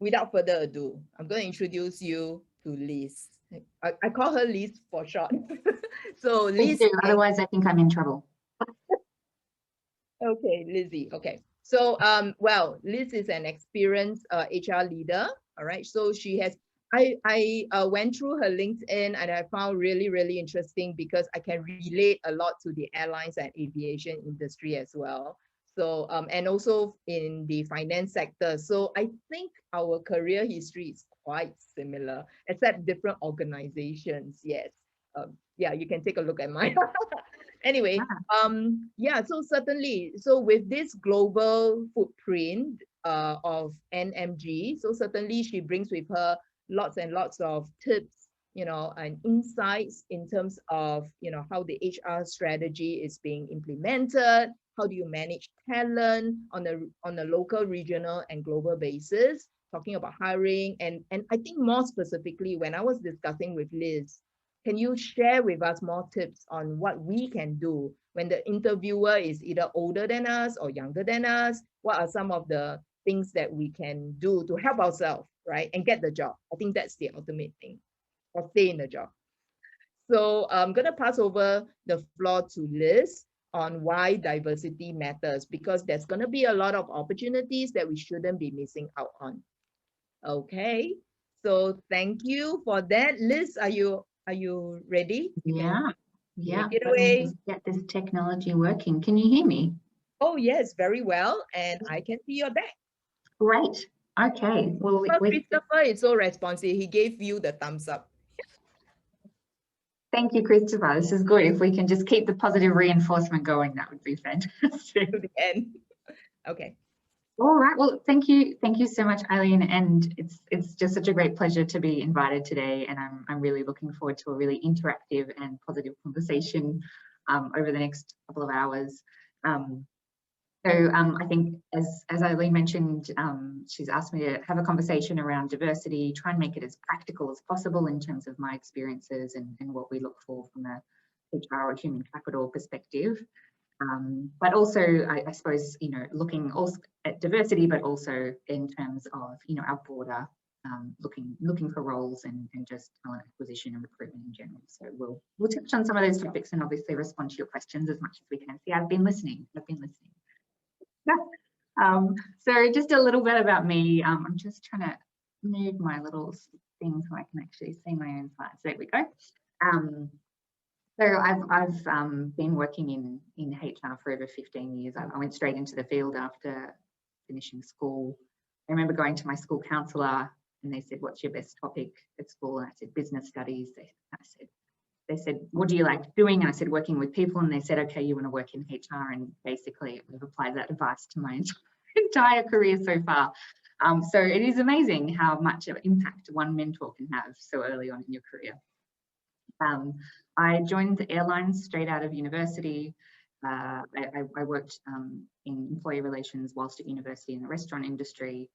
without further ado, I'm going to introduce you to Liz. I call her Liz for short. So Please Liz, do, otherwise I think I'm in trouble. okay, Lizzie. Okay. So well, Liz is an experienced HR leader. All right. So she has. I went through her LinkedIn and I found really interesting because I can relate a lot to the airlines and aviation industry as well. So and also in the finance sector. So I think our career history is quite similar, except different organizations. Yes. Yeah, you can take a look at mine. Anyway, yeah, so certainly, so with this global footprint of NMG, so certainly she brings with her lots and lots of tips, you know, and insights in terms of, you know, how the HR strategy is being implemented, how do you manage talent on a local, regional, and global basis, talking about hiring, and I think more specifically, when I was discussing with Liz, can you share with us more tips on what we can do when the interviewer is either older than us or younger than us? What are some of the things that we can do to help ourselves, right? And get the job. I think that's the ultimate thing, or stay in the job. So I'm going to pass over the floor to Liz on why diversity matters, because there's going to be a lot of opportunities that we shouldn't be missing out on. Okay, so thank you for that. Liz, are you ready? Yeah, Take it away. Just get this technology working. Can you hear me? Oh yes, very well, and I can see your back. Great. Okay. Well, Christopher is so responsive. He gave you the thumbs up. Thank you, Christopher. This is good. If we can just keep the positive reinforcement going, that would be fantastic. To the end. Okay. All right. Well, thank you so much, Eileen. And it's just such a great pleasure to be invited today. And I'm really looking forward to a really interactive and positive conversation over the next couple of hours. I think as Eileen mentioned, she's asked me to have a conversation around diversity, try and make it as practical as possible in terms of my experiences and what we look for from a HR or human capital perspective. But also, I suppose, you know, looking also at diversity, but also in terms of, you know, our broader looking for roles and just talent acquisition and recruitment in general. So we'll touch on some of those topics and obviously respond to your questions as much as we can. See, I've been listening. So just a little bit about me. I'm just trying to move my little thing so I can actually see my own slides. There we go. So I've been working in HR for over 15 years. I went straight into the field after finishing school. I remember going to my school counsellor and they said, "What's your best topic at school?" And I said, "Business studies." They said, "What do you like doing?" And I said, "Working with people." And they said, "Okay, you want to work in HR." And basically I've applied that advice to my entire career so far. So it is amazing how much of impact one mentor can have so early on in your career. I joined the airlines straight out of university. I worked in employee relations whilst at university in the restaurant industry.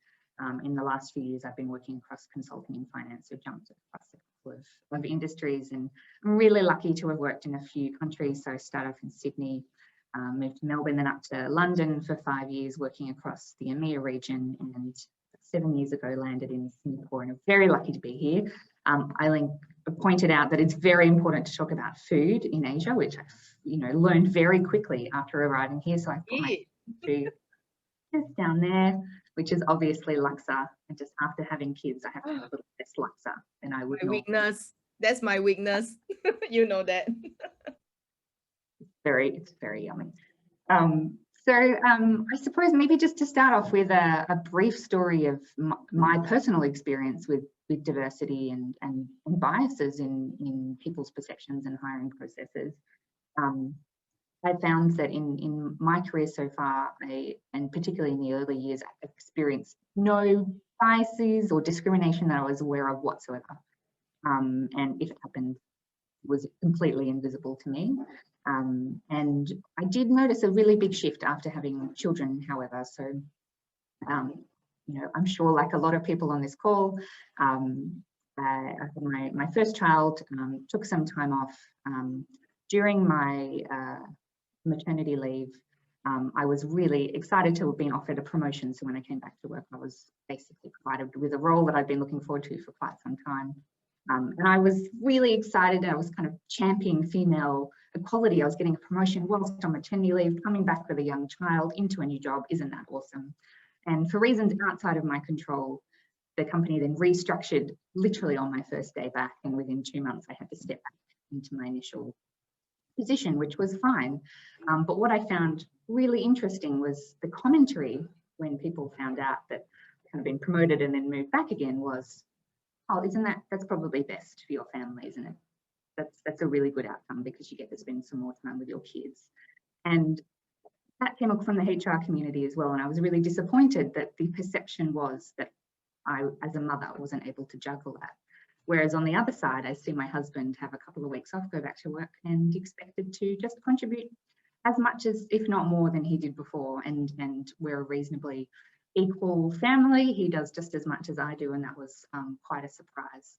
In the last few years, I've been working across consulting and finance, so jumped across a couple of industries, and I'm really lucky to have worked in a few countries. So I started off in Sydney, moved to Melbourne, then up to London for 5 years, working across the EMEA region, and 7 years ago landed in Singapore, and I'm very lucky to be here. Eileen pointed out that it's very important to talk about food in Asia, which I, learned very quickly after arriving here. So I put my food just down there, which is obviously laksa. And just after having kids, I have to have a little less laksa than I would. My weakness. That's my weakness. You know that. It's very yummy. I suppose maybe just to start off with a brief story of my personal experience with diversity and biases in people's perceptions and hiring processes. I found that in my career so far, and particularly in the early years, I've experienced no biases or discrimination that I was aware of whatsoever. And if it happened, it was completely invisible to me. And I did notice a really big shift after having children, however. So, I'm sure like a lot of people on this call, my first child took some time off during my maternity leave. I was really excited to have been offered a promotion. So when I came back to work, I was basically provided with a role that I'd been looking forward to for quite some time. And I was really excited. I was kind of championing female equality. I was getting a promotion whilst on maternity leave, coming back with a young child into a new job. Isn't that awesome? And for reasons outside of my control, the company then restructured literally on my first day back. And within 2 months, I had to step back into my initial position, which was fine. But what I found really interesting was the commentary when people found out that kind of been promoted and then moved back again was, oh, that's probably best for your family, isn't it? That's a really good outcome because you get to spend some more time with your kids. And that came up from the HR community as well. And I was really disappointed that the perception was that I, as a mother, wasn't able to juggle that. Whereas on the other side, I see my husband have a couple of weeks off, go back to work, and expected to just contribute as much as, if not more than he did before. And we're a reasonably equal family. He does just as much as I do, and that was quite a surprise.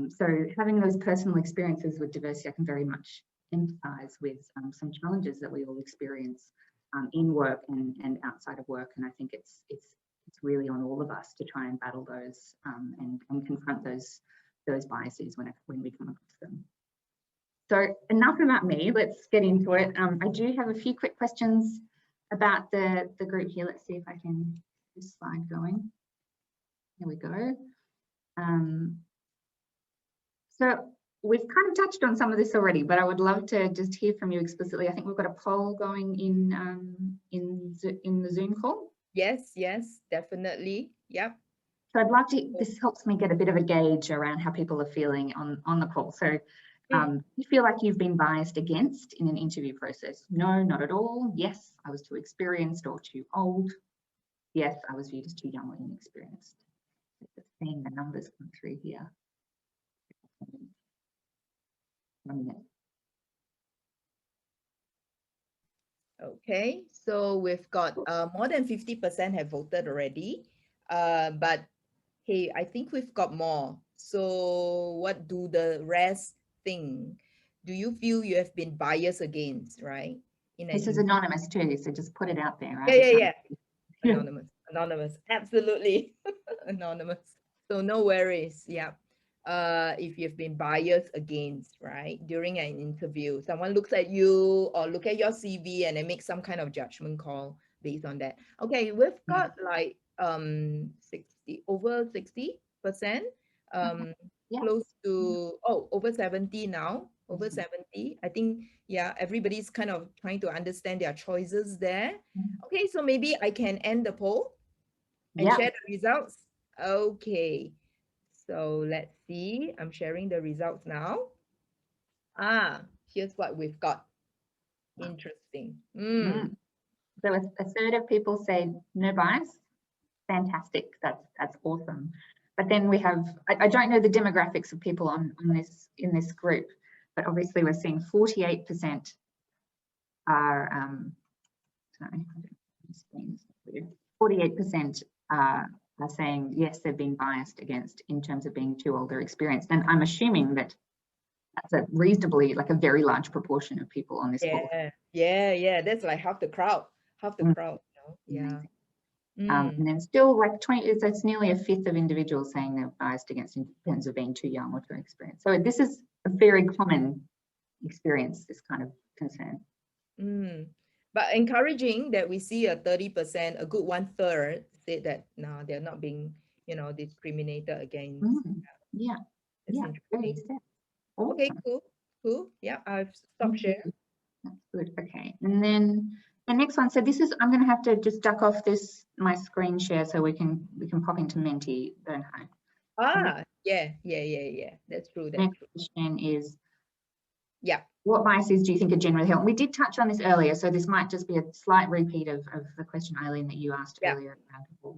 So having those personal experiences with diversity, I can very much empathize with some challenges that we all experience in work and outside of work. And I think it's really on all of us to try and battle those and confront those biases when we come across them. So enough about me, let's get into it. I do have a few quick questions about the group here. Let's see if I can get this slide going. Here we go. So we've kind of touched on some of this already, but I would love to just hear from you explicitly. I think we've got a poll going in the Zoom call. Yes, definitely. Yep. So I'd love to, this helps me get a bit of a gauge around how people are feeling on the call. So you feel like you've been biased against in an interview process? No, not at all. Yes, I was too experienced or too old. Yes, I was viewed as too young or inexperienced. Just seeing the numbers come through here. 1 minute. Okay, so we've got more than 50% have voted already, but hey, I think we've got more. So what do the rest think? Do you feel you have been biased against, right? This is anonymous too, so just put it out there, right? Yeah. Anonymous, absolutely. Anonymous. So no worries, yeah. If you've been biased against, right, during an interview, someone looks at you or look at your CV and they make some kind of judgment call based on that. Okay, we've got like over 60%, close to over 70 now, over 70. I think, yeah, everybody's kind of trying to understand their choices there. Okay, so maybe I can end the poll and share the results. Okay. So let's see, I'm sharing the results now. Here's what we've got. Interesting. So a third of people say no bias. Fantastic, that's awesome. But then we have, I don't know the demographics of people in this group, but obviously we're seeing 48% are, 48% are saying yes, they've been biased against in terms of being too old or experienced. And I'm assuming that that's a reasonably, like a very large proportion of people on this call. Yeah, that's like half the crowd, you know? Yeah. And then still like 20, it's nearly a fifth of individuals saying they're biased against in terms of being too young or too experienced. So this is a very common experience, this kind of concern. But encouraging that we see a 30%, a good 1/3 said that no, they're not being, you know, discriminated against. Yeah, very sad. Awesome. Okay, cool. Yeah, I've stopped sharing. That's good. Okay, and then the next one. So this is, I'm going to have to just duck off my screen share so we can pop into Menti, don't I? Yeah. That's true. Next question is, yeah, what biases do you think are generally held? We did touch on this earlier, so this might just be a slight repeat of the question, Eileen, that you asked earlier.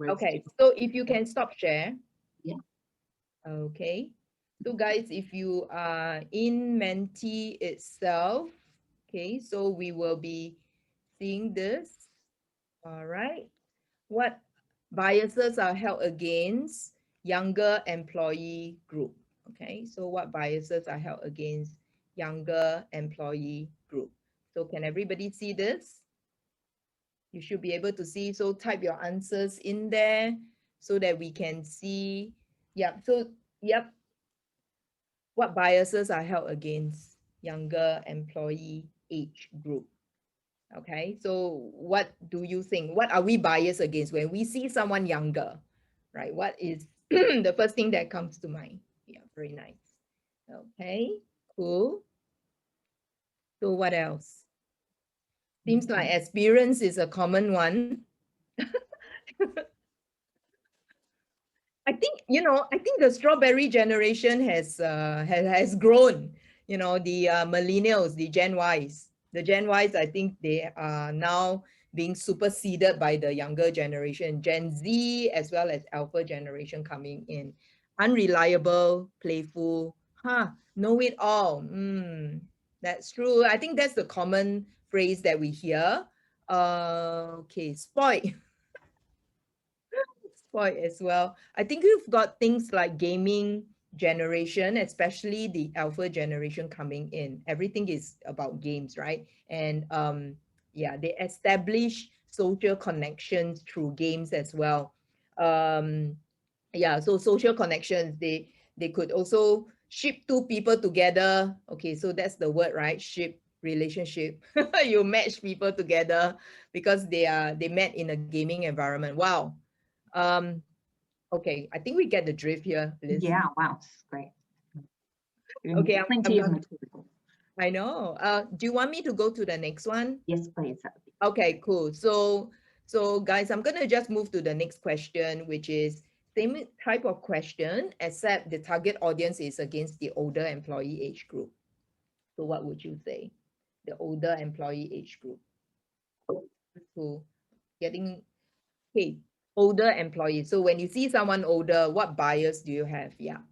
Okay, so if you can stop share. Yeah. Okay. So guys, if you are in Menti itself, okay, so we will be seeing this. All right. What biases are held against younger employee group? Okay, so what biases are held against younger employee group? So can everybody see this? You should be able to see. So type your answers in there so that we can see. Yep. So, yep. What biases are held against younger employee age group? Okay. So what do you think? What are we biased against when we see someone younger, right? What is the first thing that comes to mind? Yeah, very nice. Okay, cool. So what else? Seems like experience is a common one. I think, I think the strawberry generation has grown. The millennials, the Gen Ys. The Gen Ys, I think they are now being superseded by the younger generation, Gen Z, as well as Alpha generation coming in. Unreliable, playful, know it all. That's true. I think that's the common phrase that we hear. Okay, spoiled. Spoiled as well. I think you've got things like gaming generation, especially the alpha generation coming in. Everything is about games, right? And yeah, they establish social connections through games as well. Yeah, so social connections, they could also ship two people together. Okay, so that's the word, right? Ship, relationship. You match people together because they met in a gaming environment. Wow. Okay, I think we get the drift here, Liz. Yeah, wow, great. Okay, Plenty of material. I know. Do you want me to go to the next one? Yes, please. Okay, cool. So guys, I'm gonna just move to the next question, which is same type of question, except the target audience is against the older employee age group. So what would you say? The older employee age group. So getting, okay, older employees. So when you see someone older, what bias do you have? Yeah.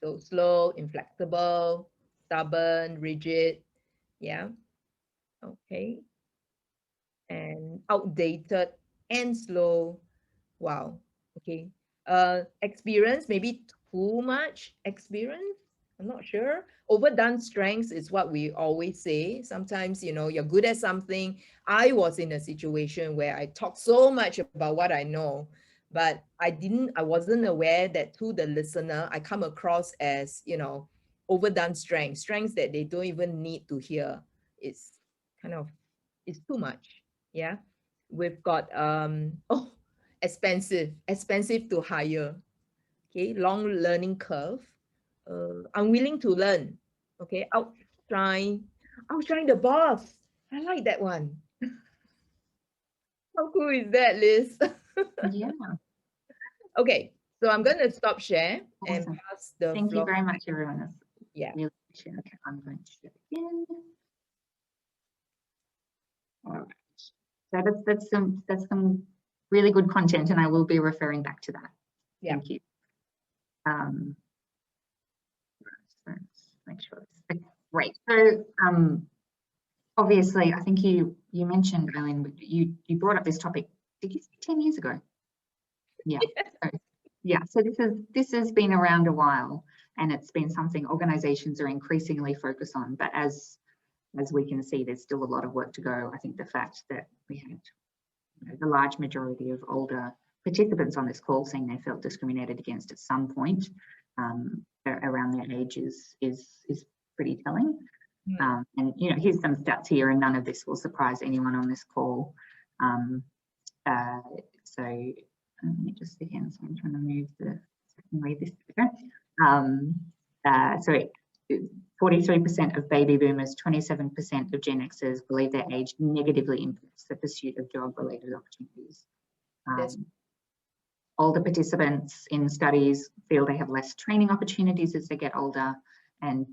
So slow, inflexible, stubborn, rigid. Yeah. Okay. And outdated and slow. Wow. Okay. Experience, maybe too much experience. I'm not sure. Overdone strengths is what we always say. Sometimes, you're good at something. I was in a situation where I talked so much about what I know, but I wasn't aware that to the listener, I come across as, overdone strengths that they don't even need to hear. It's kind of, it's too much. Yeah. We've got, expensive to hire. Okay, long learning curve, unwilling to learn. Okay, outshine the boss. I like that one. How cool is that, Liz? Yeah. Okay, so I'm gonna stop share and Awesome. pass the Thank floor. you very much, everyone. Yeah. Really appreciate it. Okay, I'm going to share again. All right. So that's some really good content, and I will be referring back to that. Yeah. Thank you. Let's make sure. Okay, great. So obviously, I think you mentioned, Eileen, you brought up this topic. Did you say 10 years ago? Yeah. So, yeah. So this has been around a while, and it's been something organisations are increasingly focused on. But as we can see, there's still a lot of work to go. I think the fact that we had the large majority of older participants on this call saying they felt discriminated against at some point around their age is pretty telling. And here's some stats here, and none of this will surprise anyone on this call. So let me just again. So I'm trying to move the second read this. Okay. So 43% of baby boomers, 27% of Gen Xers believe their age negatively impacts the pursuit of job-related opportunities. Older participants in studies feel they have less training opportunities as they get older, and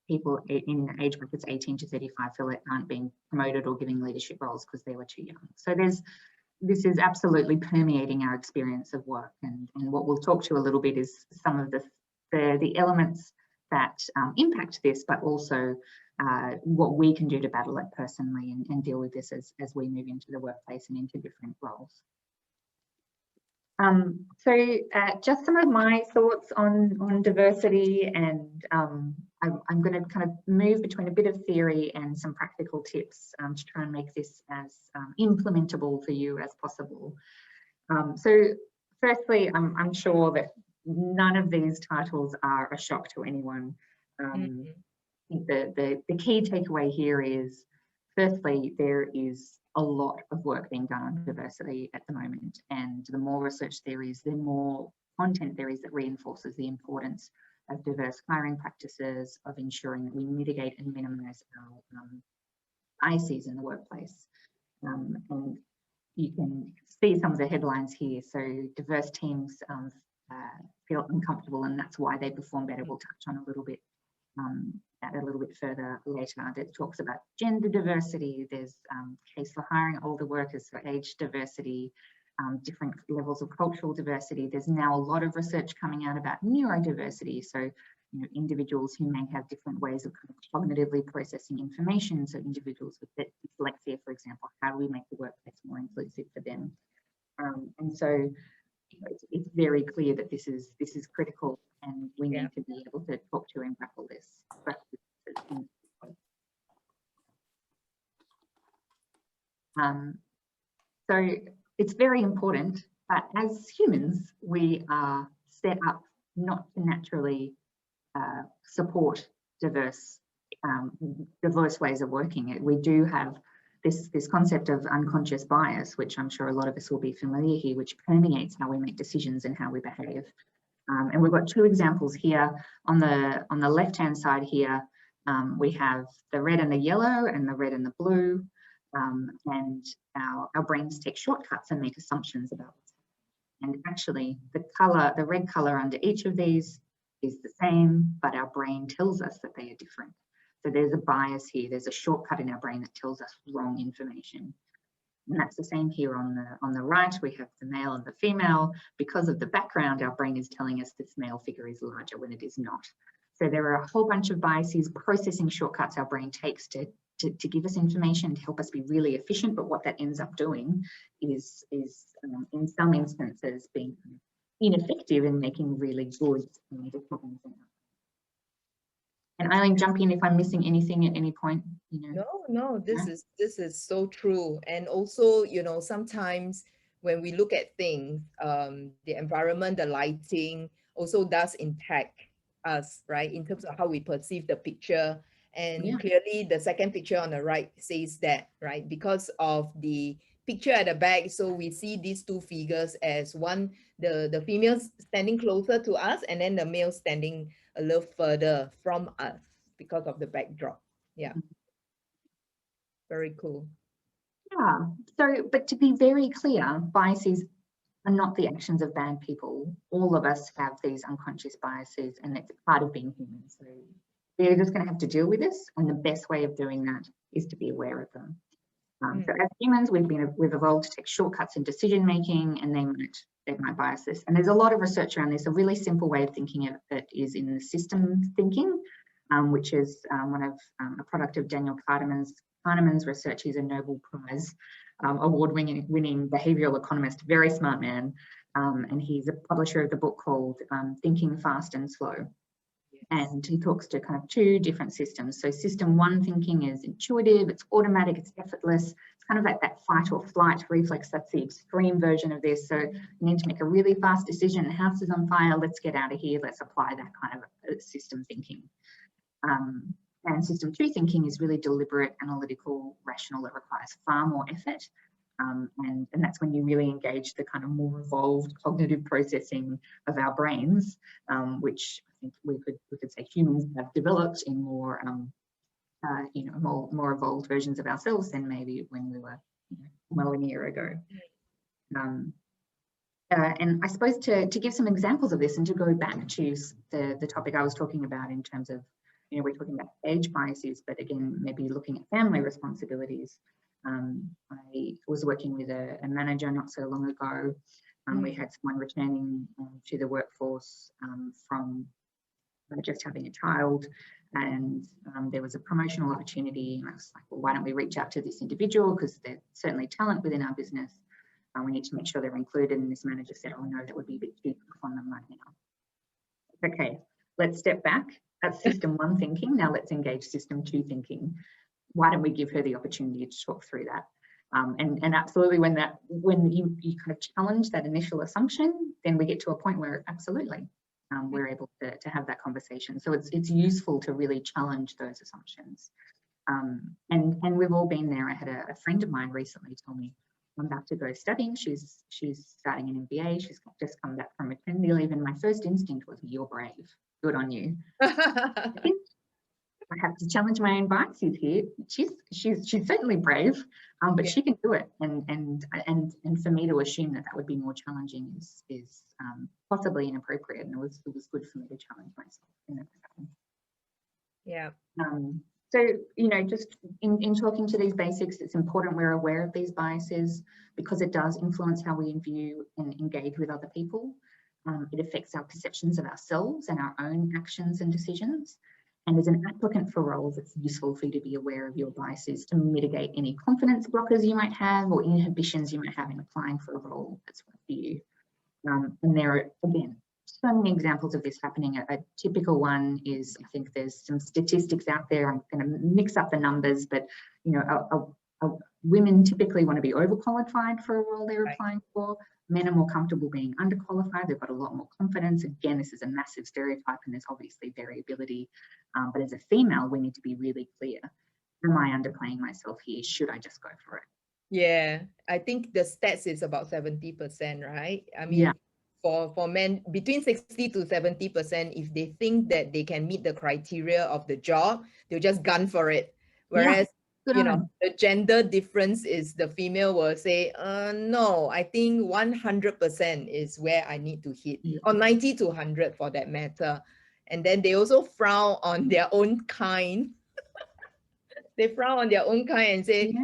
people in age brackets 18 to 35 feel they aren't being promoted or giving leadership roles because they were too young. So this is absolutely permeating our experience of work, and what we'll talk to a little bit is some of the elements that impact this, but also what we can do to battle it personally and deal with this as we move into the workplace and into different roles. So just some of my thoughts on diversity and I'm going to kind of move between a bit of theory and some practical tips to try and make this as implementable for you as possible. So firstly, I'm sure that none of these titles are a shock to anyone. I think the key takeaway here is, firstly, there is a lot of work being done on diversity at the moment, and the more research there is, the more content there is that reinforces the importance of diverse hiring practices, of ensuring that we mitigate and minimise our biases in the workplace. And you can see some of the headlines here. So diverse teams feel uncomfortable, and that's why they perform better. We'll touch on a little bit further later. That talks about gender diversity. There's case for hiring older workers, for age diversity, different levels of cultural diversity. There's now a lot of research coming out about neurodiversity. So, you know, individuals who may have different ways of kind of cognitively processing information. So individuals with dyslexia, for example, how do we make the workplace more inclusive for them? And so, you know, it's very clear that this is critical, and we need to be able to talk to and grapple this. So it's very important, but as humans, we are set up not to naturally support diverse ways of working. We do have this concept of unconscious bias, which I'm sure a lot of us will be familiar here, which permeates how we make decisions and how we behave. And we've got two examples here. On the left-hand side here, we have the red and the yellow and the red and the blue. And our brains take shortcuts and make assumptions about what's happening. And actually, the red color under each of these is the same, but our brain tells us that they are different. So there's a bias here. There's a shortcut in our brain that tells us wrong information. And that's the same here on the right. We have the male and the female. Because of the background, our brain is telling us this male figure is larger when it is not. So there are a whole bunch of biases, processing shortcuts our brain takes to give us information, to help us be really efficient. But what that ends up doing is in some instances being ineffective in making really good decisions. And Eileen, jump in if I'm missing anything at any point. You know. No, this is so true. And also, you know, sometimes when we look at things, the environment, the lighting also does impact us, right, in terms of how we perceive the picture. And clearly the second picture on the right says that, right, because of the picture at the back. So we see these two figures as one, the female standing closer to us, and then the male standing a little further from us because of the backdrop. Yeah. Very cool. Yeah. So, but to be very clear, biases are not the actions of bad people. All of us have these unconscious biases, and it's part of being human. So we're just going to have to deal with this, and the best way of doing that is to be aware of them. So as humans, we've evolved to take shortcuts in decision making, and they might bias us. And there's a lot of research around this. A really simple way of thinking of it is in the system thinking, which is a product of Daniel Kahneman's research. He's a Nobel Prize award-winning behavioural economist, very smart man, and he's a publisher of the book called Thinking Fast and Slow. And he talks to kind of two different systems. So system one thinking is intuitive, it's automatic, it's effortless. It's kind of like that fight or flight reflex. That's the extreme version of this. So you need to make a really fast decision. The house is on fire. Let's get out of here. Let's apply that kind of system thinking. And system two thinking is really deliberate, analytical, rational. It requires far more effort. And that's when you really engage the kind of more evolved cognitive processing of our brains, which I think we could say humans have developed in more more evolved versions of ourselves than maybe when we were millennia ago. And I suppose to give some examples of this, and to go back to the topic I was talking about in terms of, we're talking about age biases, but again, maybe looking at family responsibilities. I was working with a manager not so long ago. We had someone returning to the workforce from just having a child, and there was a promotional opportunity. And I was like, well, why don't we reach out to this individual, because there's certainly talent within our business. We need to make sure they're included. And this manager said, oh no, that would be a bit too tough on them right now. Okay, let's step back. That's system 1 thinking. Now let's engage system 2 thinking. Why don't we give her the opportunity to talk through that? And absolutely, when you kind of challenge that initial assumption, then we get to a point where absolutely we're able to have that conversation. So it's useful to really challenge those assumptions. And we've all been there. I had a friend of mine recently tell me, I'm about to go studying. She's starting an MBA. She's just come back from maternity leave, and my first instinct was, "You're brave. Good on you." I have to challenge my own biases here. She's certainly brave, but Yeah. she can do it. And for me to assume that would be more challenging is possibly inappropriate. And it was good for me to challenge myself in that. Yeah. So, you know, just in talking to these basics, it's important we're aware of these biases because it does influence how we view and engage with other people. It affects our perceptions of ourselves and our own actions and decisions. And as an applicant for roles, it's useful for you to be aware of your biases to mitigate any confidence blockers you might have or inhibitions you might have in applying for a role that's right for you. And there are, again, so many examples of this happening. A typical one is, I think there's some statistics out there. I'm going to mix up the numbers, but you know, women typically want to be overqualified for a role they're applying for. Men are more comfortable being underqualified. They've got a lot more confidence. Again, this is a massive stereotype, and there's obviously variability. But as a female, we need to be really clear. Am I underplaying myself here? Should I just go for it? Yeah, I think the stats is about 70%, right? I mean, Yeah. For men, between 60 to 70%, if they think that they can meet the criteria of the job, they'll just gun for it. Whereas, you know, the gender difference is the female will say, no, I think 100% is where I need to hit, or 90 to 100 for that matter. And then they also frown on their own kind. They frown on their own kind and say,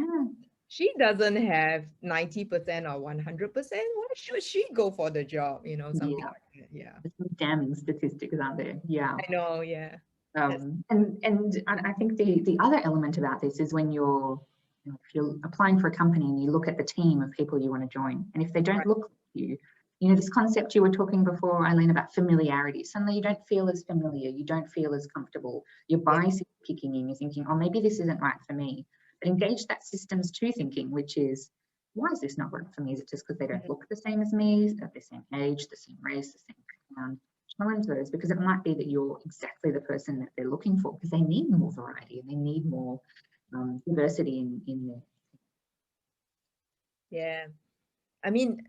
she doesn't have 90% or 100%. Why should she go for the job? You know, something like that. Yeah. There's some damning statistics, aren't there? Yeah. I know, yeah. And I think the other element about this is when you're, you know, if you're applying for a company and you look at the team of people you want to join, and if they don't look like you know, this concept you were talking before, Eileen, about familiarity, suddenly you don't feel as familiar, you don't feel as comfortable, your bias is kicking in, you're thinking, oh, maybe this isn't right for me. But engage that systems 2 thinking, which is, why is this not right for me? Is it just because they don't look the same as me, they're the same age, the same race, the same background? Challenge those, because it might be that you're exactly the person that they're looking for, because they need more variety and they need more diversity in there. Yeah. I mean,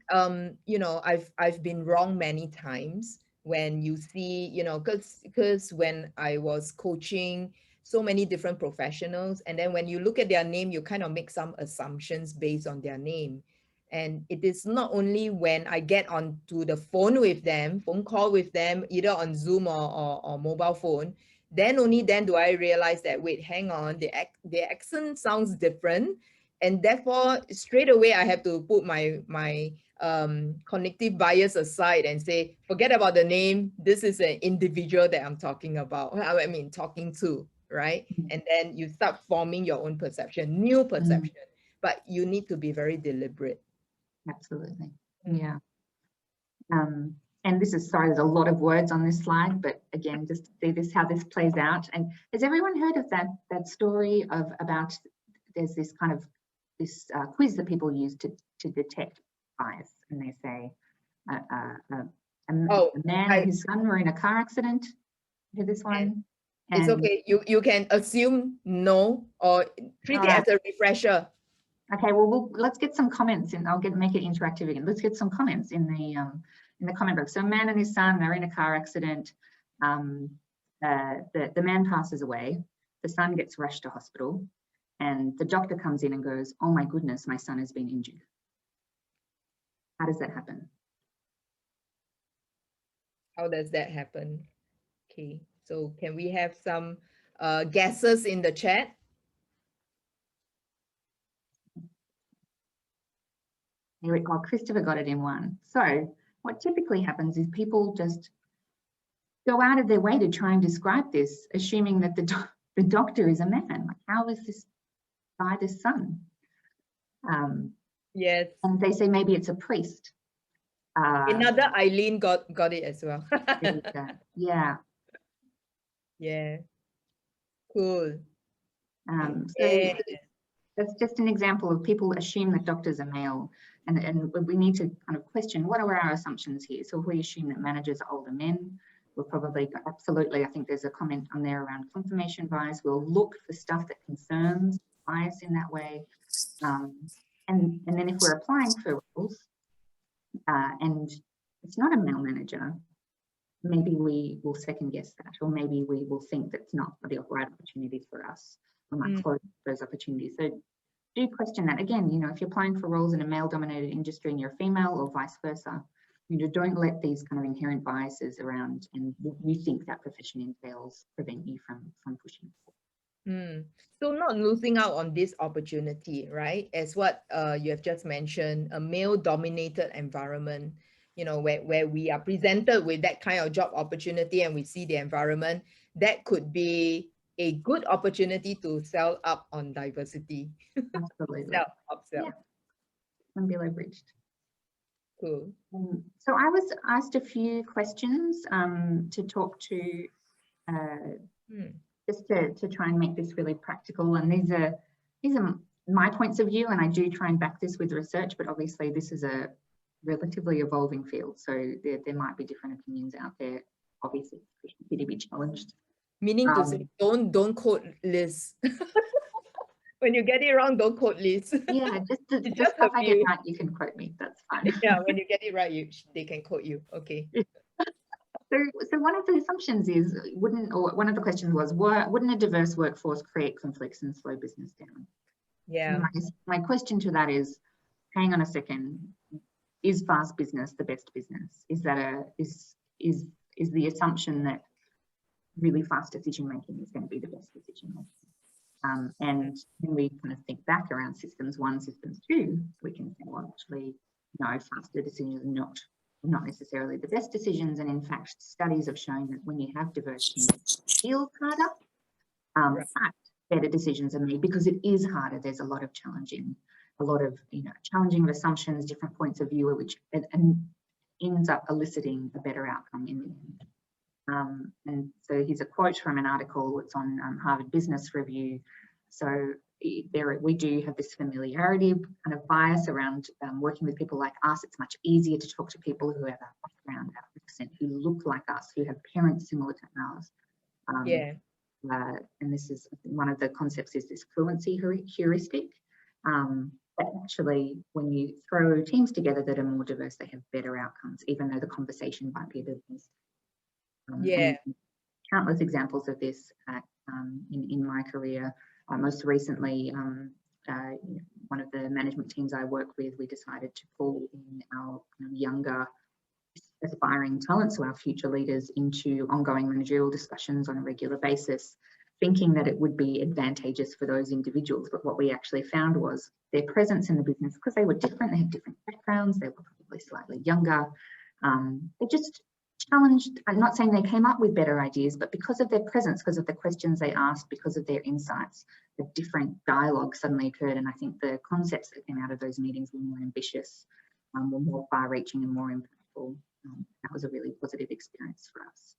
you know, I've been wrong many times when you see, you know, because when I was coaching so many different professionals, and then when you look at their name, you kind of make some assumptions based on their name. And it is not only when I get onto the phone call with them, either on Zoom or mobile phone, then only then do I realize that, wait, hang on, the accent sounds different. And therefore, straight away, I have to put my cognitive bias aside and say, forget about the name. This is an individual that I'm talking about. I mean, talking to, right? And then you start forming your own perception, new perception. But you need to be very deliberate. Absolutely. Yeah. And this is, sorry, there's a lot of words on this slide, but again, just to see this, how this plays out. And has everyone heard of that story about, there's this kind of, this quiz that people use to detect bias, and they say a man and his son were in a car accident. Hear this one? It's okay. You can assume no, or treat it as a refresher. Okay, well, let's get some comments, and I'll make it interactive again. Let's get some comments in the comment box. So, a man and his son, they're in a car accident. The man passes away. The son gets rushed to hospital. And the doctor comes in and goes, oh my goodness, my son has been injured. How does that happen? How does that happen? Okay, so can we have some guesses in the chat? Here we go. Christopher got it in one. So what typically happens is people just go out of their way to try and describe this, assuming that the doctor is a man. Like, how is this guy the son? Yes. And they say maybe it's a priest. Another Eileen got it as well. Yeah. Yeah. Cool. So Yeah. that's just an example of people assume that doctors are male, and we need to kind of question what are our assumptions here. So if we assume that managers are older men, we'll probably, absolutely, I think there's a comment on there around confirmation bias. We'll look for stuff that confirms bias in that way. And then if we're applying for roles and it's not a male manager, maybe we will second guess that, or maybe we will think that's not the right opportunity for us. We might close those opportunities. So do question that. Again, you know, if you're applying for roles in a male-dominated industry and you're a female or vice versa, you know, don't let these kind of inherent biases around and what you think that profession entails prevent you from pushing. So not losing out on this opportunity, right? As what you have just mentioned, a male-dominated environment, you know, where we are presented with that kind of job opportunity and we see the environment, that could be a good opportunity to sell up on diversity. Absolutely. Upsell. Yeah. And be leveraged. Cool. So I was asked a few questions to talk to just to try and make this really practical. And these are my points of view, and I do try and back this with research, but obviously this is a relatively evolving field. So there might be different opinions out there. Obviously, it's to be challenged. Meaning to say, don't quote Liz. When you get it wrong, don't quote Liz. Yeah, just stuff I get right, you can quote me. That's fine. Yeah, when you get it right, they can quote you. Okay. So one of the assumptions is, one of the questions was, wouldn't a diverse workforce create conflicts and slow business down? Yeah. My question to that is, hang on a second, is fast business the best business? Is that is the assumption that really fast decision making is going to be the best decision making? And when we kind of think back around systems 1, systems 2, we can say, well, actually, no, faster decisions are not necessarily the best decisions. And in fact, studies have shown that when you have diverse teams, it feels harder, but better decisions are made because it is harder. There's a lot of challenging assumptions, different points of view, which and ends up eliciting a better outcome in the end. And so here's a quote from an article. It's on Harvard Business Review. So we do have this familiarity kind of bias around working with people like us. It's much easier to talk to people who have our background, our accent, who look like us, who have parents similar to ours. And this is one of the concepts is this fluency heuristic. But actually, when you throw teams together that are more diverse, they have better outcomes, even though the conversation might be a bit less. Countless examples of this in my career. Most recently, one of the management teams I work with, we decided to pull in our younger aspiring talents, so our future leaders, into ongoing managerial discussions on a regular basis, thinking that it would be advantageous for those individuals. But what we actually found was their presence in the business, because they were different, they had different backgrounds, they were probably slightly younger, they just challenged. I'm not saying they came up with better ideas, but because of their presence, because of the questions they asked, because of their insights, a different dialogue suddenly occurred. And I think the concepts that came out of those meetings were more ambitious, were more far-reaching and more impactful. That was a really positive experience for us.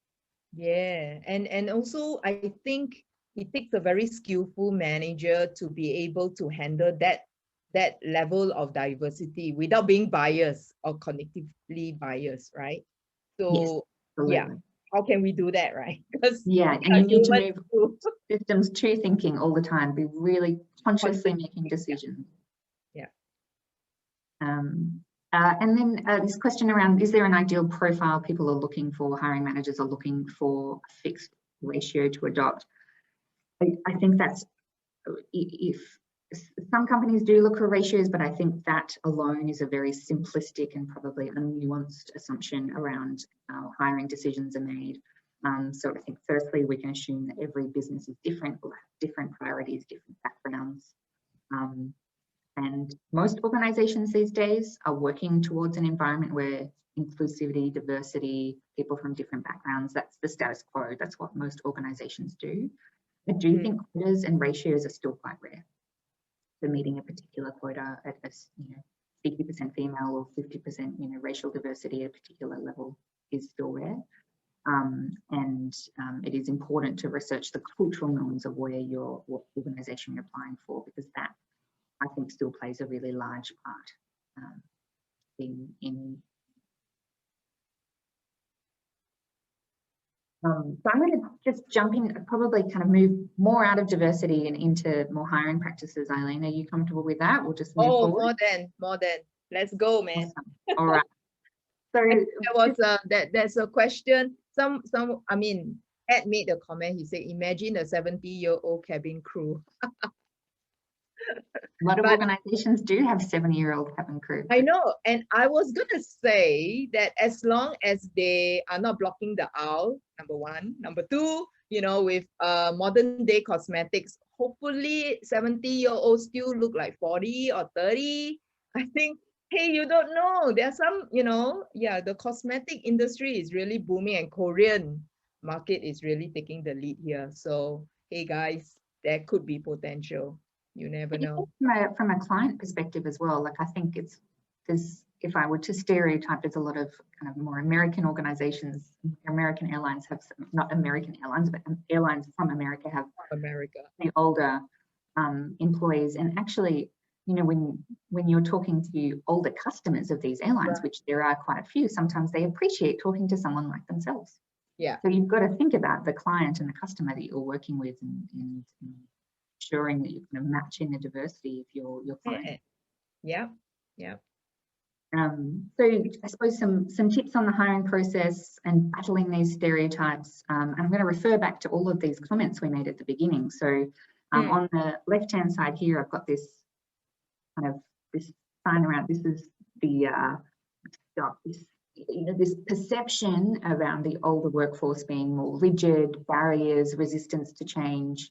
Yeah, and also I think it takes a very skillful manager to be able to handle that level of diversity without being biased or cognitively biased, right? So yes, how can we do that, right? Because and you need to move systems to thinking all the time, be really consciously making decisions. And then this question around, is there an ideal profile people are looking for, hiring managers are looking for a fixed ratio to adopt? I think that's, if some companies do look for ratios, but I think that alone is a very simplistic and probably unnuanced assumption around how hiring decisions are made. So I think firstly, we can assume that every business is different, will have different priorities, different backgrounds. And most organizations these days are working towards an environment where inclusivity, diversity, people from different backgrounds, that's the status quo. That's what most organizations do. I do think quotas and ratios are still quite rare. So meeting a particular quota at 50% female or 50% racial diversity at a particular level is still rare. It is important to research the cultural norms of what organisation you're applying for, because that, I think, still plays a really large part in. So I'm going to just jump in, probably kind of move more out of diversity and into more hiring practices. Eileen, are you comfortable with that? We'll just move forward. More than. Let's go, man. Awesome. All right. So there's a question. I mean, Ed made a comment. He said, imagine a 70-year-old cabin crew. A lot of organizations do have 70-year-old cabin crew. I know. And I was going to say that as long as they are not blocking the aisle, number one. Number two, you know, with modern day cosmetics, hopefully 70-year-olds still look like 40 or 30. I think, hey, you don't know. There's some, you know, yeah, the cosmetic industry is really booming, and Korean market is really taking the lead here. So, hey guys, there could be potential. You never know. From a client perspective as well, like I think if I were to stereotype, there's a lot of kind of more American organizations. American airlines have, not American airlines, but airlines from America have the older employees. And actually, you know, when you're talking to older customers of these airlines, which there are quite a few, sometimes they appreciate talking to someone like themselves. Yeah. So you've got to think about the client and the customer that you're working with, and ensuring that you're kind of matching the diversity of your client. Yeah. Yeah. So I suppose some tips on the hiring process and battling these stereotypes. I'm going to refer back to all of these comments we made at the beginning. So on the left-hand side here, I've got this kind of this sign around. This is the this perception around the older workforce being more rigid, barriers, resistance to change.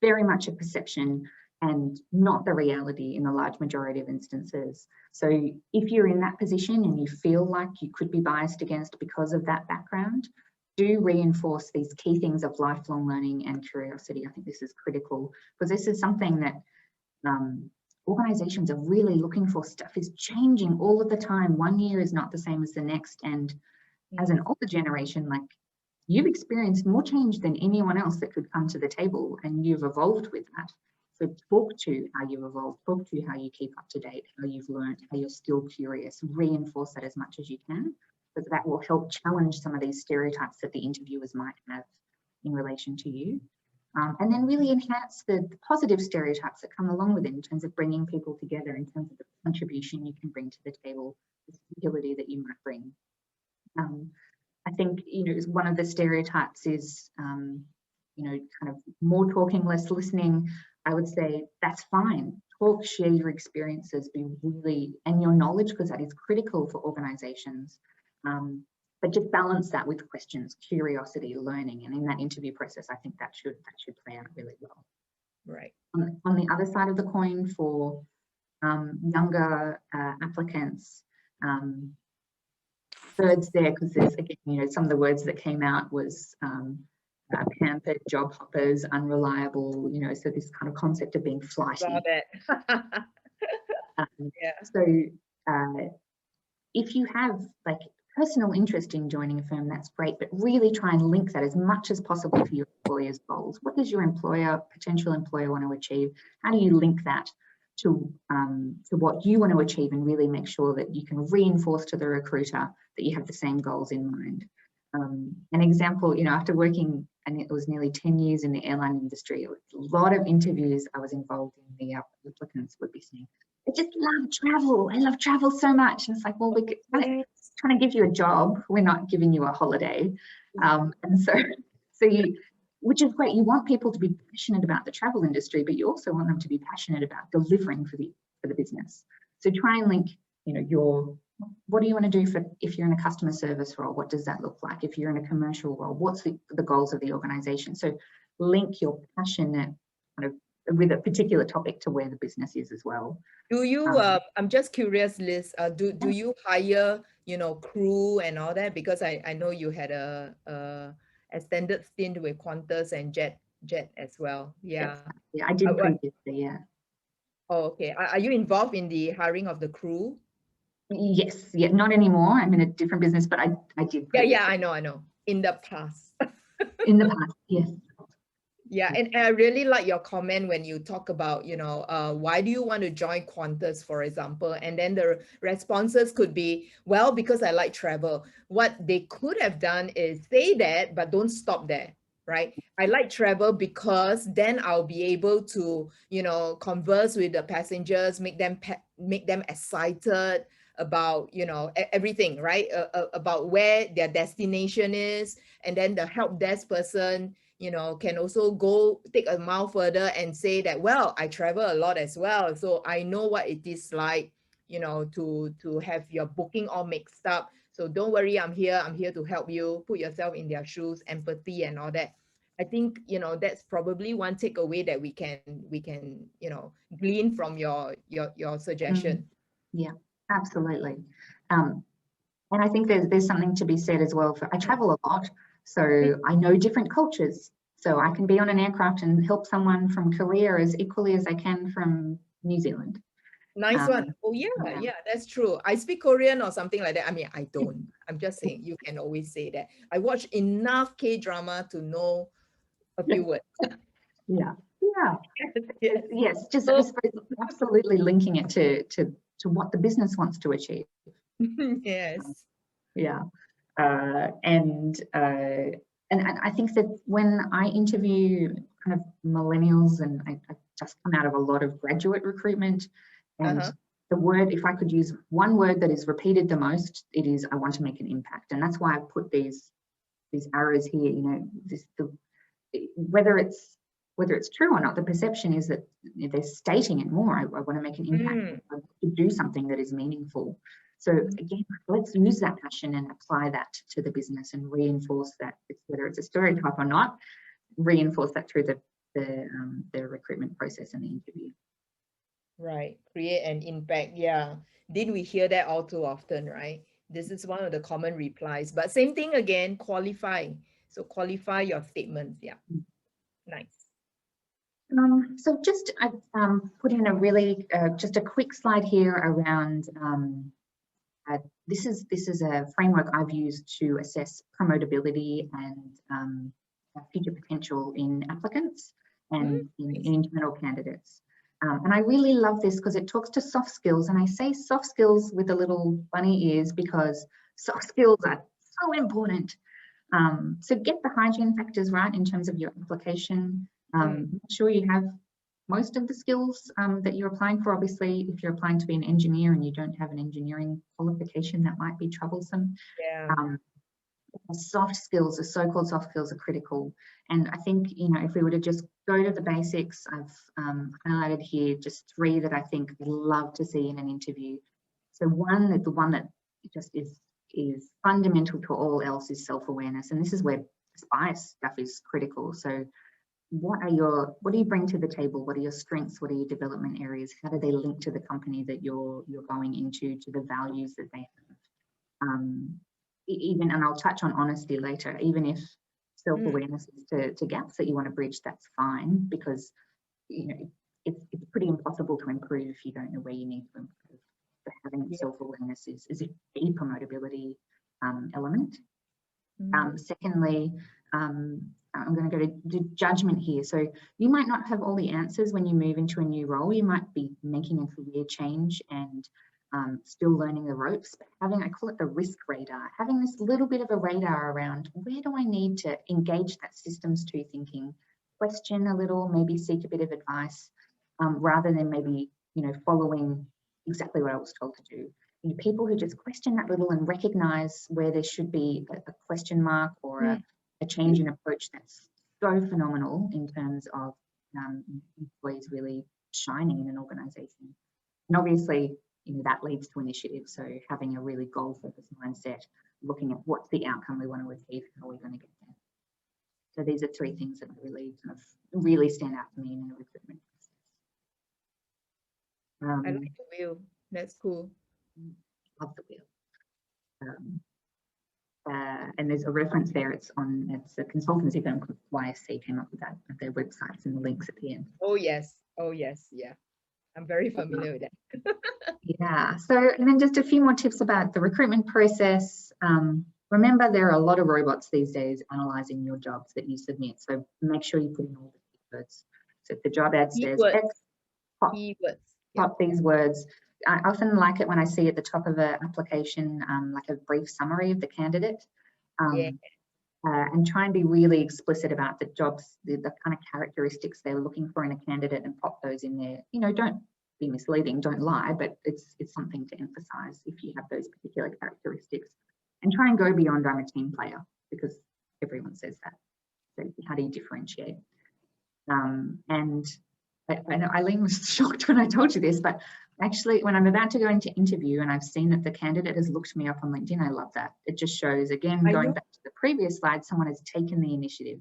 Very much a perception and not the reality in the large majority of instances. So if you're in that position and you feel like you could be biased against because of that background, do reinforce these key things of lifelong learning and curiosity. I think this is critical, because this is something that organizations are really looking for. Stuff is changing all of the time. 1 year is not the same as the next. And as an older generation, like, you've experienced more change than anyone else that could come to the table, and you've evolved with that. So talk to how you've evolved, talk to how you keep up to date, how you've learned, how you're still curious. Reinforce that as much as you can, because that will help challenge some of these stereotypes that the interviewers might have in relation to you. And then really enhance the positive stereotypes that come along with it in terms of bringing people together, in terms of the contribution you can bring to the table, the stability that you might bring. I think, you know, one of the stereotypes is, you know, kind of more talking, less listening. I would say that's fine. Talk, share your experiences, be really, and your knowledge, because that is critical for organizations. But just balance that with questions, curiosity, learning, and in that interview process, I think that should play out really well. Right. On the other side of the coin, for younger applicants, words there, because there's, again, you know, some of the words that came out was pampered, job hoppers, unreliable, you know, so this kind of concept of being flighty. Love it. Yeah. So if you have like personal interest in joining a firm, that's great, but really try and link that as much as possible to your employer's goals. What does your potential employer want to achieve? How do you link that to what you want to achieve, and really make sure that you can reinforce to the recruiter that you have the same goals in mind? An example, you know, after working, and it was nearly 10 years in the airline industry, a lot of interviews I was involved in, the applicants would be saying, I just love travel. I love travel so much. And it's like, well, we're trying to give you a job. We're not giving you a holiday. And so you, which is great. You want people to be passionate about the travel industry, but you also want them to be passionate about delivering for the business. So try and link, you know, what do you want to do if you're in a customer service role? What does that look like? If you're in a commercial role, what's the goals of the organization? So link your passionate kind of with a particular topic to where the business is as well. Do you, I'm just curious, Liz, do you hire, you know, crew and all that? Because I know you had a extended stint with Qantas and Jet as well. Yeah. Yeah, I did previously, yeah. Oh, okay. Are you involved in the hiring of the crew? Yes, yeah, not anymore. I'm in a different business, but I did Yeah, previously. I know. In the past. In the past, yes. Yeah, and I really like your comment when you talk about, why do you want to join Qantas, for example? And then the responses could be, well, because I like travel. What they could have done is say that, but don't stop there, right? I like travel because then I'll be able to, converse with the passengers, make them excited about, everything, right? About where their destination is, and then the help desk person can also go take a mile further and say that, well, I travel a lot as well. So I know what it is like, to have your booking all mixed up. So don't worry, I'm here to help you. Put yourself in their shoes, empathy and all that. I think, that's probably one takeaway that we can, glean from your suggestion. Yeah, absolutely. And I think there's something to be said as well for, I travel a lot, so I know different cultures. So I can be on an aircraft and help someone from Korea as equally as I can from New Zealand. Nice one. Oh yeah, that's true. I speak Korean or something like that. I mean, I don't. I'm just saying you can always say that. I watch enough K-drama to know a few words. Yeah. Yes. Yes, just I suppose absolutely linking it to what the business wants to achieve. Yes. Yeah. And I think that when I interview kind of millennials, and I just come out of a lot of graduate recruitment, and the word, if I could use one word that is repeated the most, it is, I want to make an impact. And that's why I put these arrows here, whether it's true or not, the perception is that they're stating it more. I want to make an impact, I want to do something that is meaningful. So again, let's use that passion and apply that to the business and reinforce that, whether it's a stereotype or not, reinforce that through the recruitment process and the interview. Right. Create an impact. Yeah. Didn't we hear that all too often, right? This is one of the common replies. But same thing again, qualify. So qualify your statements. Yeah. Nice. So just I've put in a really just a quick slide here around this is a framework I've used to assess promotability and future potential in applicants and in internal candidates. And I really love this because it talks to soft skills, and I say soft skills with the little bunny ears because soft skills are so important. So get the hygiene factors right in terms of your application. Make sure you have most of the skills that you're applying for. Obviously, if you're applying to be an engineer and you don't have an engineering qualification, that might be troublesome. Yeah. Soft skills, the so-called soft skills, are critical. And I think, if we were to just go to the basics, I've highlighted here just 3 that I think I'd love to see in an interview. So the one that just is fundamental to all else is self-awareness. And this is where bias stuff is critical. So what do you bring to the table? What are your strengths? What are your development areas? How do they link to the company that you're going into, to the values that they have? Even, and I'll touch on honesty later, even if self-awareness is to gaps that you want to bridge, that's fine, because it's pretty impossible to improve if you don't know where you need to improve. So having self-awareness is a promotability element. Secondly, I'm going to go to judgment here. So you might not have all the answers when you move into a new role. You might be making a career change and still learning the ropes, but I call it the risk radar, having this little bit of a radar around where do I need to engage that systems 2 thinking, question a little, maybe seek a bit of advice, rather than maybe, following exactly what I was told to do. People who just question that little and recognize where there should be a question mark or a change in approach, that's so phenomenal in terms of employees really shining in an organization. And obviously, that leads to initiative. So having a really goal-focused mindset, looking at what's the outcome we want to achieve, how are we going to get there. So these are 3 things that really stand out to me in a recruitment process. I like the wheel. That's cool. Love the wheel. And there's a reference there. It's a consultancy firm called YSC came up with that. Their websites and the links at the end. Oh yes. Yeah. I'm very familiar with that. Yeah. So, and then just a few more tips about the recruitment process. Remember, there are a lot of robots these days analyzing your jobs that you submit. So make sure you put in all the keywords. So if the job ad says Keywords. X, Keywords. pop these words. I often like it when I see at the top of an application, like a brief summary of the candidate. Yeah. And try and be really explicit about the jobs, the kind of characteristics they're looking for in a candidate, and pop those in there. You know, don't be misleading, don't lie, but it's something to emphasize if you have those particular characteristics. And try and go beyond I'm a team player, because everyone says that. So how do you differentiate? And I know Eileen was shocked when I told you this, but actually when I'm about to go into interview and I've seen that the candidate has looked me up on LinkedIn, I love that. It just shows, again, going back to the previous slide, someone has taken the initiative.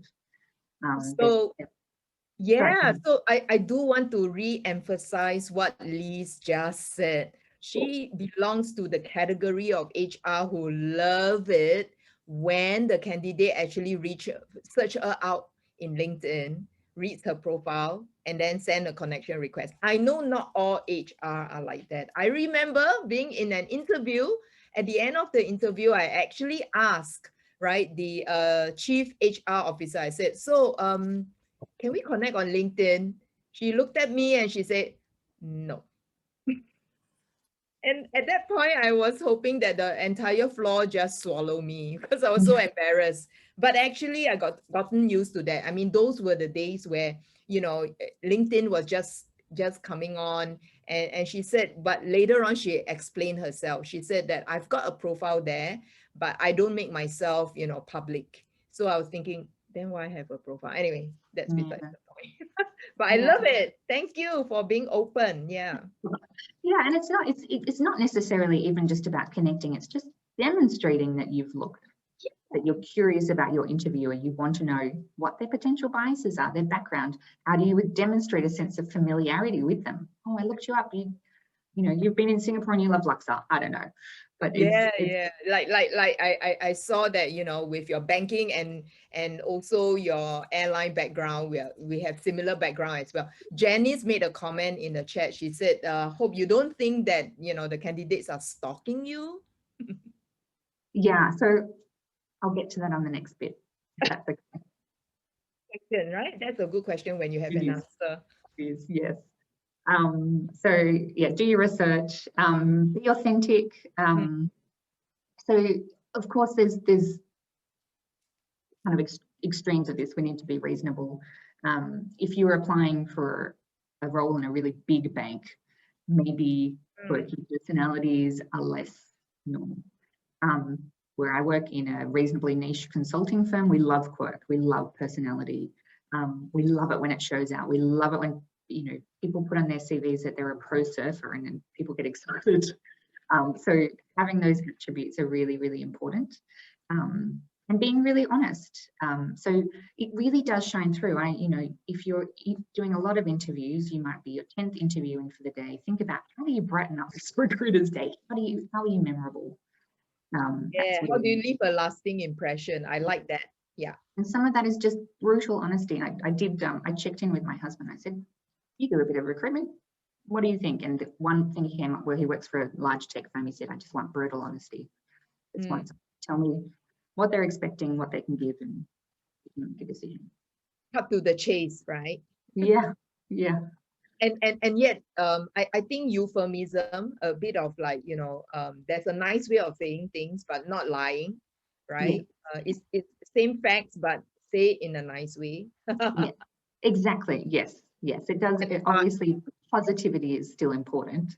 Yeah, so I do want to re-emphasize what Liz just said. She belongs to the category of HR who love it when the candidate actually search her out in LinkedIn, reads her profile, and then send a connection request. I know not all HR are like that. I remember being in an interview. At the end of the interview, I actually asked, right, the chief HR officer, I said, so can we connect on LinkedIn? She looked at me and she said, no. And at that point, I was hoping that the entire floor just swallow me because I was so embarrassed. But actually, I gotten used to that. I mean, those were the days where, you know, LinkedIn was just coming on. And she said, but later on, she explained herself. She said that I've got a profile there, but I don't make myself, you know, public. So I was thinking, then why have a profile? Anyway, that's besides the point. But I love it. Thank you for being open. Yeah. Yeah, and it's not necessarily even just about connecting. It's just demonstrating that you've looked, that you're curious about your interviewer. You want to know what their potential biases are, their background. How do you demonstrate a sense of familiarity with them? Oh, I looked you up. You know, you've been in Singapore and you love laksa. I don't know. But yeah. Like I saw that, you know, with your banking and also your airline background, we have similar background as well. Janice made a comment in the chat. She said, hope you don't think that, you know, the candidates are stalking you. Yeah, so I'll get to that on the next bit. That's okay. Question, right? That's a good question when you have an answer. Yes. So yeah, do your research, be authentic. So of course there's kind of extremes of this. We need to be reasonable. If you're applying for a role in a really big bank, maybe quirky personalities are less normal. Where I work in a reasonably niche consulting firm, we love quirk, we love personality. We love it when it shows out. We love it when, you know, people put on their CVs that they're a pro surfer and then people get excited. So having those attributes are really, really important. And being really honest. So it really does shine through. You know, if you're doing a lot of interviews, you might be your 10th interviewing for the day. Think about, how do you brighten up this recruiter's day? How are you memorable? Yeah, how do you leave a lasting impression? I like that. Yeah. And some of that is just brutal honesty. I checked in with my husband. I said, you do a bit of recruitment. What do you think? And the one thing he came up where he works for a large tech firm, he said, I just want brutal honesty. Just want to tell me what they're expecting, what they can give, and make a decision. Cut to the chase, right? Yeah. And yet, I think euphemism, a bit of like, you know, there's a nice way of saying things, but not lying, right? Yeah. It's same facts, but say in a nice way. Yeah, exactly. Yes, it does. Obviously, positivity is still important.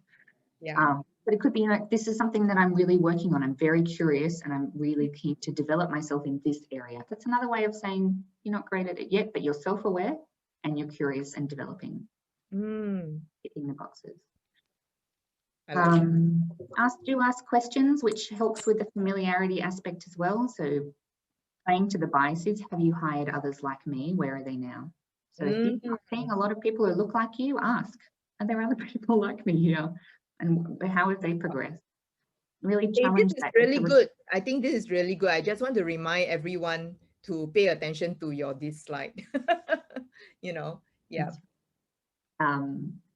Yeah. But it could be like, this is something that I'm really working on. I'm very curious and I'm really keen to develop myself in this area. That's another way of saying you're not great at it yet, but you're self-aware and you're curious and developing. Hitting the boxes. Ask questions, which helps with the familiarity aspect as well. So playing to the biases, have you hired others like me? Where are they now? So if you're seeing a lot of people who look like you, ask, are there other people like me here? And how have they progressed? Really challenge that. This is really good. I think this is really good. I just want to remind everyone to pay attention to this slide. You know, yeah.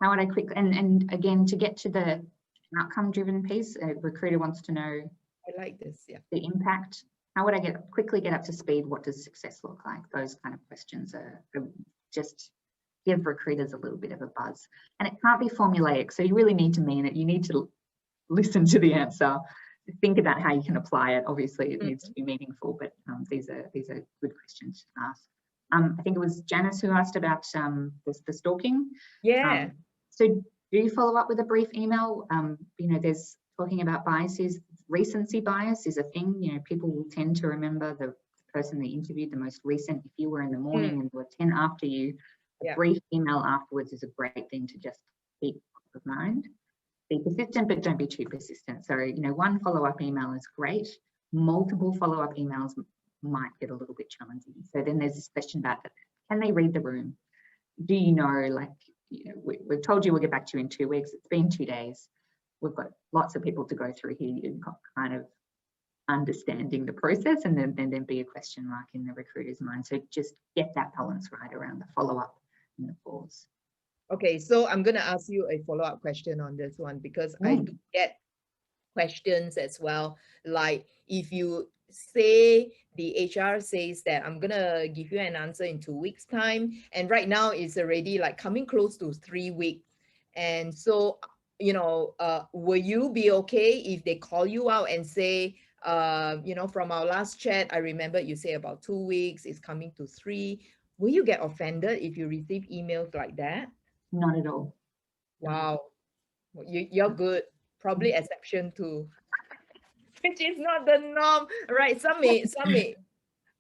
how would I quickly, and again, to get to the outcome-driven piece, a recruiter wants to know I like this. Yeah. the impact. How would I quickly get up to speed? What does success look like? Those kind of questions are just give recruiters a little bit of a buzz. And it can't be formulaic, so you really need to mean it. You need to listen to the answer, think about how you can apply it. Obviously, it needs to be meaningful, but these are good questions to ask. I think it was Janice who asked about the stalking. Yeah. So do you follow up with a brief email? You know, there's talking about biases. Recency bias is a thing. You know, people will tend to remember the person they interviewed the most recent. If you were in the morning and there were 10 after you, a brief email afterwards is a great thing to just keep top of mind. Be persistent, but don't be too persistent. So, you know, one follow-up email is great. Multiple follow-up emails might get a little bit challenging. So then there's this question about, can they read the room? Do you know, like, you know, we've told you we'll get back to you in 2 weeks. It's been 2 days. We've got lots of people to go through here. You've got kind of understanding the process, and then be a question mark in the recruiter's mind. So just get that balance right around the follow-up and the pause. Okay, so I'm going to ask you a follow-up question on this one, because I do get questions as well. Like, if you say the HR says that I'm going to give you an answer in 2 weeks time, and right now it's already like coming close to 3 weeks. And so, you know, will you be okay if they call you out and say, you know, from our last chat, I remember you say about 2 weeks, it's coming to 3. Will you get offended if you receive emails like that? Not at all. Wow. You're good. Probably exception too. Which is not the norm, right? Some may,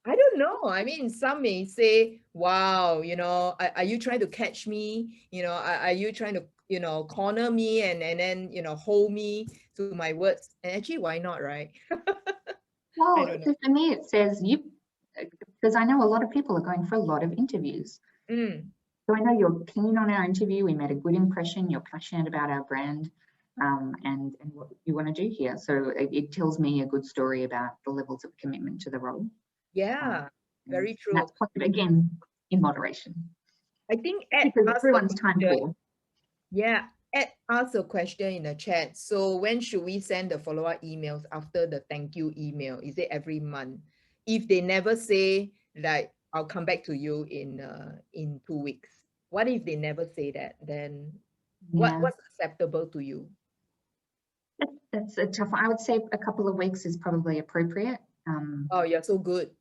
I don't know. I mean, some may say, wow, you know, are you trying to catch me? You know, are you trying to, you know, corner me and then, you know, hold me to my words? And actually, why not, right? Well, for me, it says because I know a lot of people are going for a lot of interviews. So I know you're keen on our interview. We made a good impression. You're passionate about our brand and what you want to do here. So it tells me a good story about the levels of commitment to the role. Yeah, very true. That's positive, again, in moderation. I think because everyone's time poor. Yeah, Ed asked a question in the chat. So when should we send the follow-up emails after the thank you email? Is it every month? If they never say like, I'll come back to you in 2 weeks. What if they never say that? Then what's acceptable to you? That's a tough one. I would say a couple of weeks is probably appropriate. Oh, you're so good.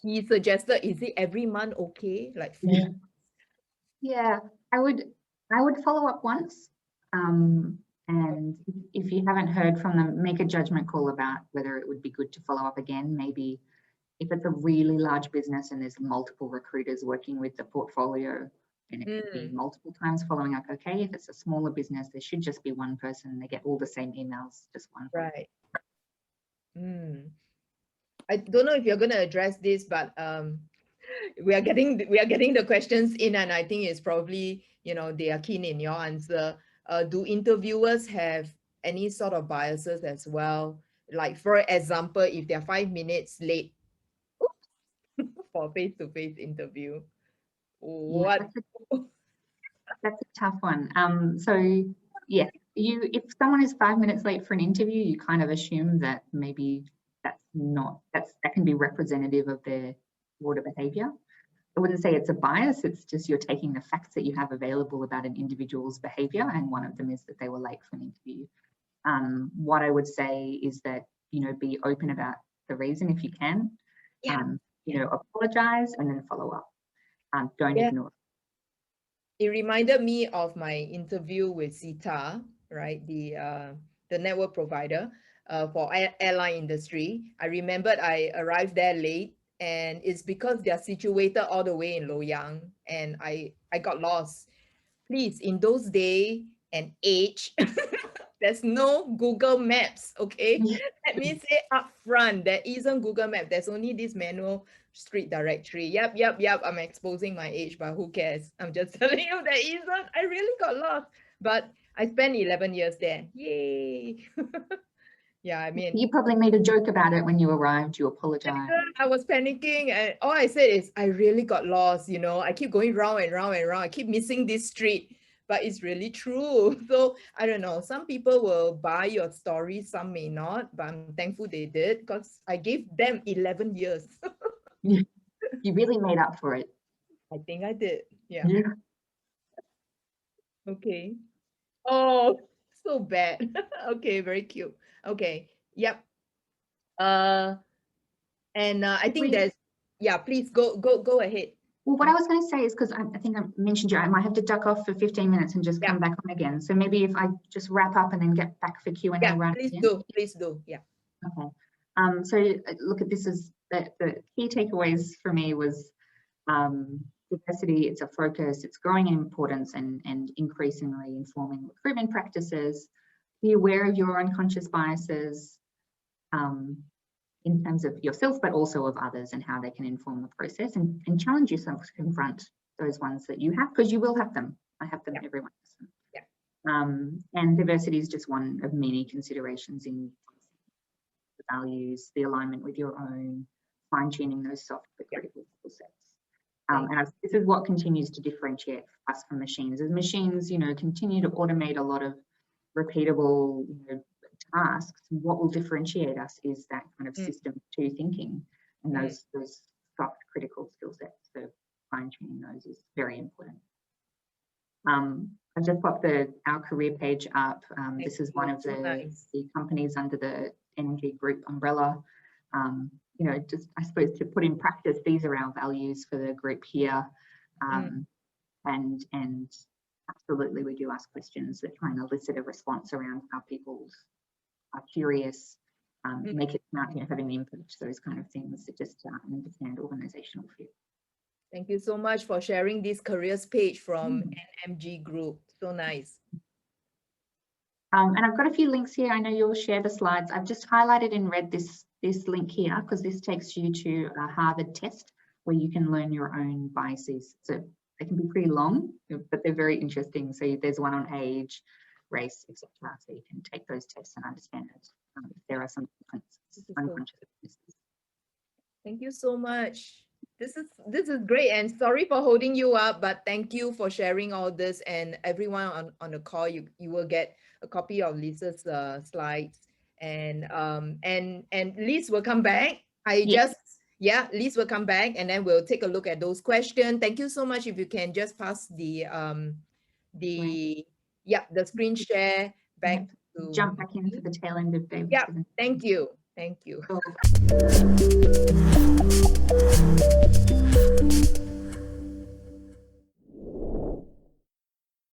He suggested, is it every month okay? Like 4 months? Yeah, I would follow up once. And if you haven't heard from them, make a judgment call about whether it would be good to follow up again. Maybe if it's a really large business and there's multiple recruiters working with the portfolio, and it could be multiple times following up. Okay, if it's a smaller business, there should just be one person. They get all the same emails, just one. Right. I don't know if you're going to address this, but we are getting the questions in, and I think it's probably, you know, they are keen in your answer. Do interviewers have any sort of biases as well? Like, for example, if they're 5 minutes late for face-to-face interview, what? Yeah, that's a tough one. So yeah, if someone is 5 minutes late for an interview, you kind of assume that maybe that can be representative of their broader behavior. I wouldn't say it's a bias, it's just you're taking the facts that you have available about an individual's behavior, and one of them is that they were late for an interview. What I would say is that, you know, be open about the reason if you can. You know, apologize and then follow up. Don't ignore it. It reminded me of my interview with Sita, right? The network provider for airline industry. I remembered I arrived there late, and it's because they're situated all the way in Loyang, and I got lost. Please, in those days and age, there's no Google Maps, okay? Let me say up front, there isn't Google Maps. There's only this manual street directory. Yep, I'm exposing my age, but who cares? I'm just telling you there isn't. I really got lost, but I spent 11 years there. Yay. Yeah, I mean, you probably made a joke about it when you arrived. You apologized. I was panicking, and all I said is, I really got lost, you know. I keep going round and round and round. I keep missing this street. but it's really true. So I don't know, some people will buy your story, some may not, but I'm thankful they did because I gave them 11 years. You really made up for it. I think I did. Yeah. Yeah. Okay. Oh, so bad. Okay, very cute. Okay. Yep. And I think there's, yeah, please go ahead. Well, what I was going to say is, because I think I mentioned you, I might have to duck off for 15 minutes and just come back on again. So maybe if I just wrap up and then get back for Q&A round please again. Please do. Yeah. Okay. So look at this as the key takeaways for me was diversity, it's a focus, it's growing in importance and increasingly informing recruitment practices. Be aware of your unconscious biases in terms of yourself, but also of others and how they can inform the process, and challenge yourself to confront those ones that you have, because you will have them. I have them, everyone has them. Yeah. And diversity is just one of many considerations in the values, the alignment with your own, fine-tuning those soft but critical skill sets. And this is what continues to differentiate us from machines. As machines, continue to automate a lot of repeatable, tasks, what will differentiate us is that kind of system two thinking and those soft critical skill sets. So fine-tuning those is very important. I just popped our career page up. This is one of the companies under the Energy Group umbrella. Just I suppose to put in practice, these are our values for the group here. And absolutely, we do ask questions that try and elicit a response around how people are curious, make it about having input to those kind of things that just understand organizational fit. Thank you so much for sharing this careers page from NMG Group. So nice. And I've got a few links here. I know you'll share the slides. I've just highlighted in red this link here because this takes you to a Harvard test where you can learn your own biases. So they can be pretty long, but they're very interesting. So there's one on age, race, etc. So you can take those tests and understand it. If there are some unconscious biases. Thank you so much. This is great, and sorry for holding you up, but thank you for sharing all this. And everyone on the call, you will get a copy of Lisa's slides, and Liz will come back. Liz will come back, and then we'll take a look at those questions. Thank you so much. If you can just pass the screen share back to jump back into the tail end of David's presentation. Thank you. Thank you. Cool.